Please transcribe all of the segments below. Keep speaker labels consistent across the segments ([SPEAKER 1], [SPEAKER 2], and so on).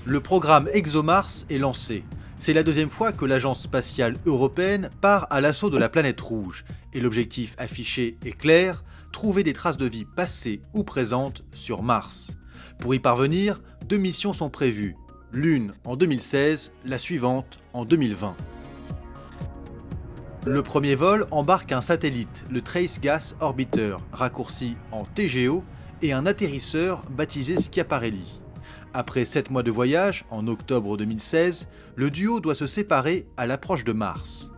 [SPEAKER 1] Le programme ExoMars est lancé. C'est la deuxième fois que l'Agence spatiale européenne part à l'assaut de la planète rouge. Et l'objectif affiché est clair, trouver des traces de vie passées ou présentes sur Mars. Pour y parvenir, 2 missions sont prévues. L'une en 2016, la suivante en 2020. Le premier vol embarque un satellite, le Trace Gas Orbiter, raccourci en TGO, et un atterrisseur baptisé Schiaparelli. Après 7 mois de voyage, en octobre 2016, le duo doit se séparer à l'approche de Mars.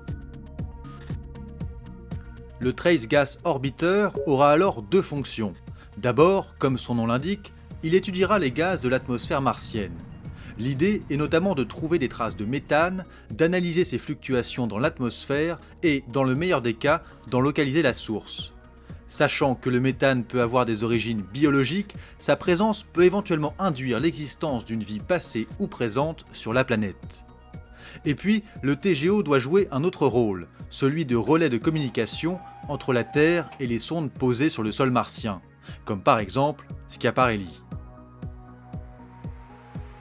[SPEAKER 1] Le Trace Gas Orbiter aura alors 2 fonctions. D'abord, comme son nom l'indique, il étudiera les gaz de l'atmosphère martienne. L'idée est notamment de trouver des traces de méthane, d'analyser ses fluctuations dans l'atmosphère et, dans le meilleur des cas, d'en localiser la source. Sachant que le méthane peut avoir des origines biologiques, sa présence peut éventuellement induire l'existence d'une vie passée ou présente sur la planète. Et puis, le TGO doit jouer un autre rôle, celui de relais de communication entre la Terre et les sondes posées sur le sol martien, comme par exemple Schiaparelli.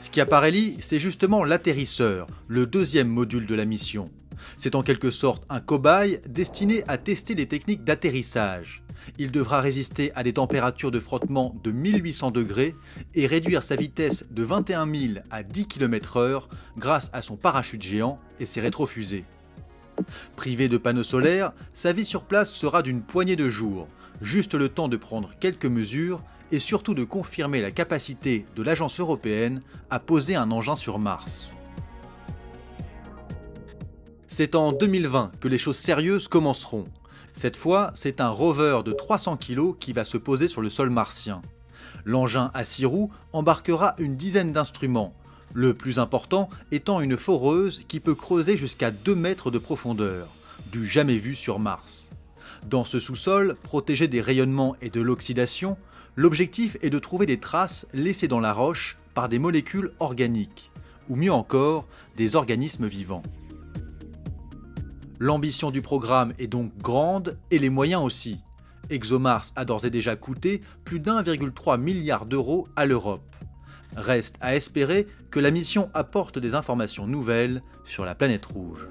[SPEAKER 1] Schiaparelli, c'est justement l'atterrisseur, le deuxième module de la mission. C'est en quelque sorte un cobaye destiné à tester les techniques d'atterrissage. Il devra résister à des températures de frottement de 1800 degrés et réduire sa vitesse de 21 000 à 10 km/h grâce à son parachute géant et ses rétrofusées. Privé de panneaux solaires, sa vie sur place sera d'une poignée de jours, juste le temps de prendre quelques mesures et surtout de confirmer la capacité de l'agence européenne à poser un engin sur Mars. C'est en 2020 que les choses sérieuses commenceront. Cette fois, c'est un rover de 300 kg qui va se poser sur le sol martien. L'engin à 6 roues embarquera une dizaine d'instruments, le plus important étant une foreuse qui peut creuser jusqu'à 2 mètres de profondeur, du jamais vu sur Mars. Dans ce sous-sol, protégé des rayonnements et de l'oxydation, l'objectif est de trouver des traces laissées dans la roche par des molécules organiques, ou mieux encore, des organismes vivants. L'ambition du programme est donc grande et les moyens aussi. ExoMars a d'ores et déjà coûté plus d'1,3 milliard d'euros à l'Europe. Reste à espérer que la mission apporte des informations nouvelles sur la planète rouge.